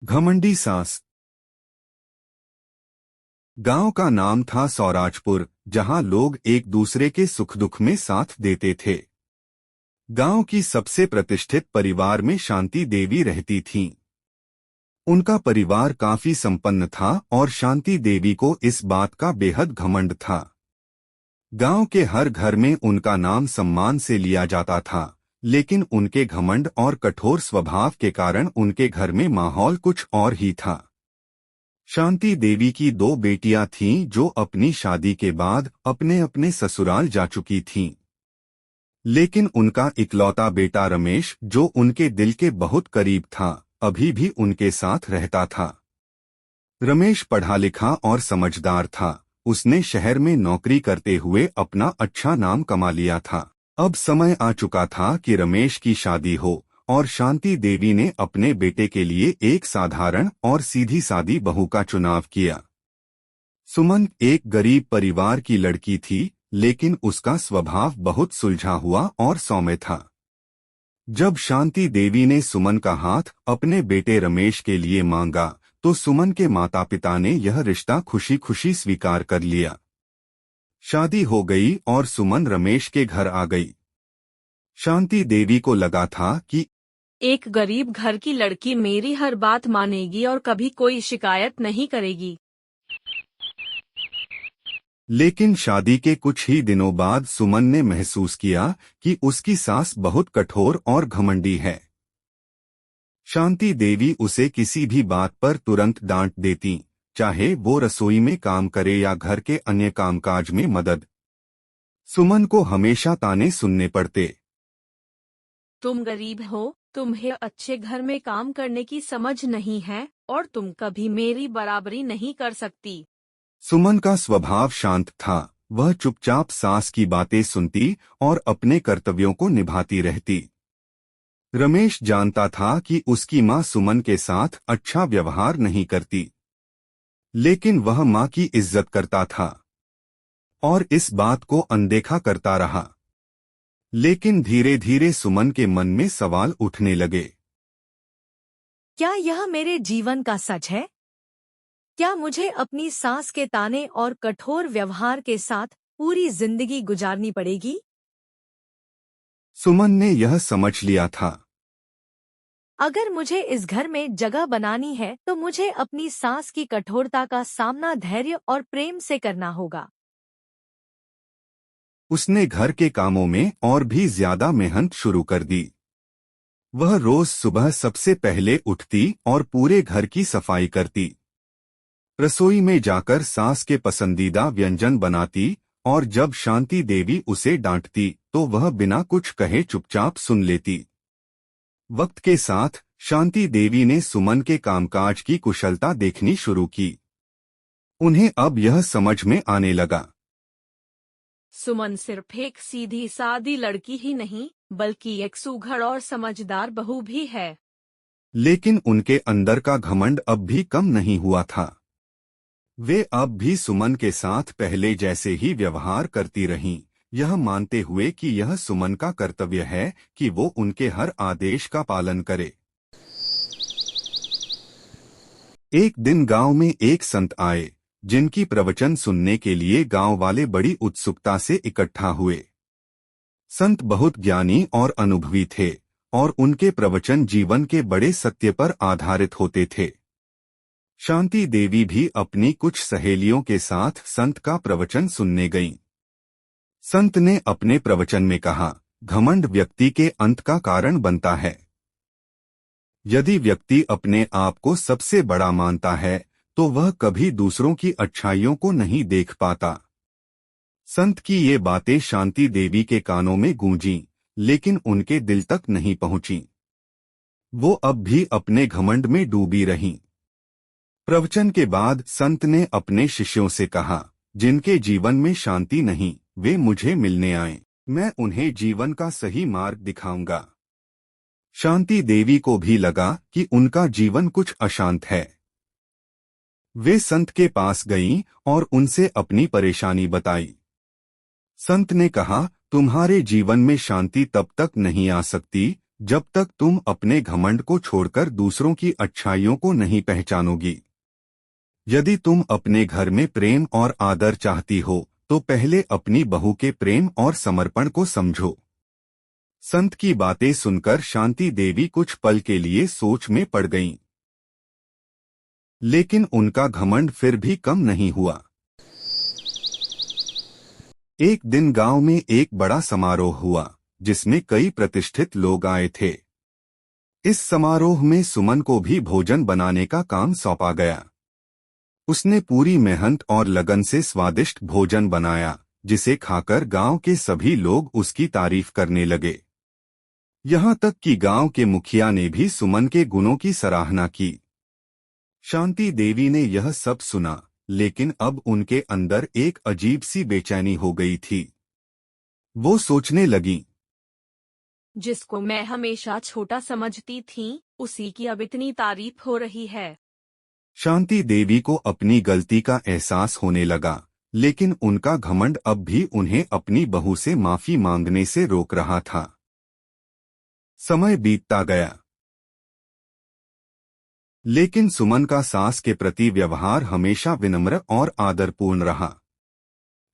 घमंडी सास। गांव का नाम था सौराजपुर, जहां लोग एक दूसरे के सुख दुख में साथ देते थे। गांव की सबसे प्रतिष्ठित परिवार में शांति देवी रहती थीं। उनका परिवार काफी संपन्न था और शांति देवी को इस बात का बेहद घमंड था। गांव के हर घर में उनका नाम सम्मान से लिया जाता था, लेकिन उनके घमंड और कठोर स्वभाव के कारण उनके घर में माहौल कुछ और ही था। शांति देवी की दो बेटियां थीं जो अपनी शादी के बाद अपने अपने ससुराल जा चुकी थीं। लेकिन उनका इकलौता बेटा रमेश, जो उनके दिल के बहुत करीब था, अभी भी उनके साथ रहता था। रमेश पढ़ा लिखा और समझदार था। उसने शहर में नौकरी करते हुए अपना अच्छा नाम कमा लिया था। अब समय आ चुका था कि रमेश की शादी हो और शांति देवी ने अपने बेटे के लिए एक साधारण और सीधी सादी बहू का चुनाव किया। सुमन एक गरीब परिवार की लड़की थी, लेकिन उसका स्वभाव बहुत सुलझा हुआ और सौम्य था। जब शांति देवी ने सुमन का हाथ अपने बेटे रमेश के लिए मांगा, तो सुमन के माता पिता ने यह रिश्ता खुशी खुशी स्वीकार कर लिया। शादी हो गई और सुमन रमेश के घर आ गई। शांति देवी को लगा था कि एक गरीब घर की लड़की मेरी हर बात मानेगी और कभी कोई शिकायत नहीं करेगी। लेकिन शादी के कुछ ही दिनों बाद सुमन ने महसूस किया कि उसकी सास बहुत कठोर और घमंडी है। शांति देवी उसे किसी भी बात पर तुरंत डांट देती, चाहे वो रसोई में काम करे या घर के अन्य कामकाज में मदद। सुमन को हमेशा ताने सुनने पड़ते। तुम गरीब हो, तुम्हें अच्छे घर में काम करने की समझ नहीं है और तुम कभी मेरी बराबरी नहीं कर सकती। सुमन का स्वभाव शांत था। वह चुपचाप सास की बातें सुनती और अपने कर्तव्यों को निभाती रहती। रमेश जानता था कि उसकी मां सुमन के साथ अच्छा व्यवहार नहीं करती, लेकिन वह मां की इज्जत करता था और इस बात को अनदेखा करता रहा। लेकिन धीरे धीरे सुमन के मन में सवाल उठने लगे। क्या यह मेरे जीवन का सच है? क्या मुझे अपनी सास के ताने और कठोर व्यवहार के साथ पूरी जिंदगी गुजारनी पड़ेगी? सुमन ने यह समझ लिया था। अगर मुझे इस घर में जगह बनानी है तो मुझे अपनी सास की कठोरता का सामना धैर्य और प्रेम से करना होगा। उसने घर के कामों में और भी ज्यादा मेहनत शुरू कर दी। वह रोज सुबह सबसे पहले उठती और पूरे घर की सफाई करती। रसोई में जाकर सास के पसंदीदा व्यंजन बनाती और जब शांति देवी उसे डांटती तो वह बिना कुछ कहे चुपचाप सुन लेती। वक्त के साथ शांति देवी ने सुमन के कामकाज की कुशलता देखनी शुरू की। उन्हें अब यह समझ में आने लगा, सुमन सिर्फ एक सीधी सादी लड़की ही नहीं, बल्कि एक सुघड़ और समझदार बहू भी है। लेकिन उनके अंदर का घमंड अब भी कम नहीं हुआ था। वे अब भी सुमन के साथ पहले जैसे ही व्यवहार करती रहीं, यह मानते हुए कि यह सुमन का कर्तव्य है कि वो उनके हर आदेश का पालन करे। एक दिन गांव में एक संत आए, जिनकी प्रवचन सुनने के लिए गांव वाले बड़ी उत्सुकता से इकट्ठा हुए। संत बहुत ज्ञानी और अनुभवी थे और उनके प्रवचन जीवन के बड़े सत्य पर आधारित होते थे। शांति देवी भी अपनी कुछ सहेलियों के साथ संत का प्रवचन सुनने गईं। संत ने अपने प्रवचन में कहा, घमंड व्यक्ति के अंत का कारण बनता है। यदि व्यक्ति अपने आप को सबसे बड़ा मानता है तो वह कभी दूसरों की अच्छाइयों को नहीं देख पाता। संत की ये बातें शांति देवी के कानों में गूंजीं, लेकिन उनके दिल तक नहीं पहुंचीं। वो अब भी अपने घमंड में डूबी रहीं। प्रवचन के बाद संत ने अपने शिष्यों से कहा, जिनके जीवन में शांति नहीं, वे मुझे मिलने आएं। मैं उन्हें जीवन का सही मार्ग दिखाऊंगा। शांति देवी को भी लगा कि उनका जीवन कुछ अशांत है। वे संत के पास गईं और उनसे अपनी परेशानी बताई। संत ने कहा, तुम्हारे जीवन में शांति तब तक नहीं आ सकती जब तक तुम अपने घमंड को छोड़कर दूसरों की अच्छाइयों को नहीं पहचानोगी। यदि तुम अपने घर में प्रेम और आदर चाहती हो तो पहले अपनी बहू के प्रेम और समर्पण को समझो। संत की बातें सुनकर शांति देवी कुछ पल के लिए सोच में पड़ गईं। लेकिन उनका घमंड फिर भी कम नहीं हुआ। एक दिन गांव में एक बड़ा समारोह हुआ जिसमें कई प्रतिष्ठित लोग आए थे। इस समारोह में सुमन को भी भोजन बनाने का काम सौंपा गया। उसने पूरी मेहनत और लगन से स्वादिष्ट भोजन बनाया, जिसे खाकर गांव के सभी लोग उसकी तारीफ करने लगे। यहाँ तक कि गांव के मुखिया ने भी सुमन के गुणों की सराहना की। शांति देवी ने यह सब सुना, लेकिन अब उनके अंदर एक अजीब सी बेचैनी हो गई थी। वो सोचने लगी, जिसको मैं हमेशा छोटा समझती थी, उसी की अब इतनी तारीफ हो रही है। शांति देवी को अपनी गलती का एहसास होने लगा, लेकिन उनका घमंड अब भी उन्हें अपनी बहू से माफी मांगने से रोक रहा था। समय बीतता गया, लेकिन सुमन का सास के प्रति व्यवहार हमेशा विनम्र और आदरपूर्ण रहा।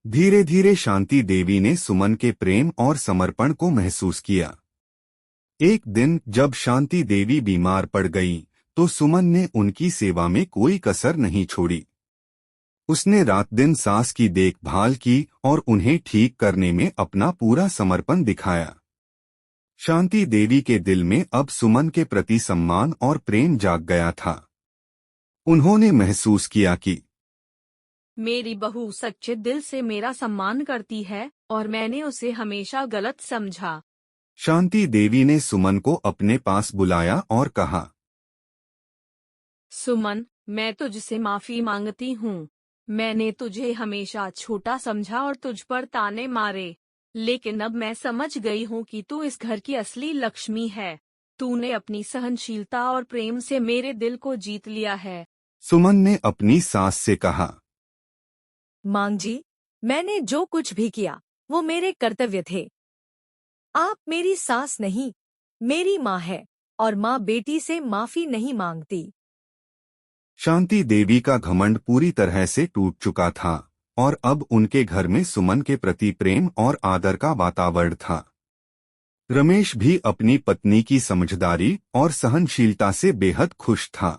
धीरे धीरे शांति देवी ने सुमन के प्रेम और समर्पण को महसूस किया। एक दिन जब शांति देवी बीमार पड़ गई तो सुमन ने उनकी सेवा में कोई कसर नहीं छोड़ी। उसने रात दिन सास की देखभाल की और उन्हें ठीक करने में अपना पूरा समर्पण दिखाया। शांति देवी के दिल में अब सुमन के प्रति सम्मान और प्रेम जाग गया था। उन्होंने महसूस किया कि मेरी बहू सच्चे दिल से मेरा सम्मान करती है और मैंने उसे हमेशा गलत समझा। शांति देवी ने सुमन को अपने पास बुलाया और कहा, सुमन, मैं तुझसे माफी मांगती हूँ। मैंने तुझे हमेशा छोटा समझा और तुझ पर ताने मारे, लेकिन अब मैं समझ गई हूँ कि तू इस घर की असली लक्ष्मी है। तूने अपनी सहनशीलता और प्रेम से मेरे दिल को जीत लिया है। सुमन ने अपनी सास से कहा, मां जी, मैंने जो कुछ भी किया वो मेरे कर्तव्य थे। आप मेरी सास नहीं, मेरी माँ है और माँ बेटी से माफी नहीं मांगती। शांति देवी का घमंड पूरी तरह से टूट चुका था और अब उनके घर में सुमन के प्रति प्रेम और आदर का वातावरण था। रमेश भी अपनी पत्नी की समझदारी और सहनशीलता से बेहद खुश था।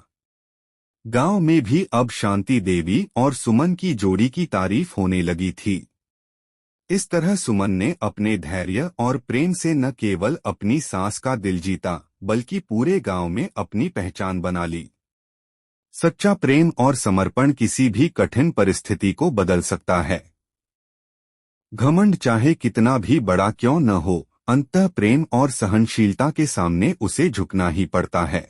गांव में भी अब शांति देवी और सुमन की जोड़ी की तारीफ होने लगी थी। इस तरह सुमन ने अपने धैर्य और प्रेम से न केवल अपनी सास का दिल जीता, बल्कि पूरे गांव में अपनी पहचान बना ली। सच्चा प्रेम और समर्पण किसी भी कठिन परिस्थिति को बदल सकता है। घमंड चाहे कितना भी बड़ा क्यों न हो, अंततः प्रेम और सहनशीलता के सामने उसे झुकना ही पड़ता है।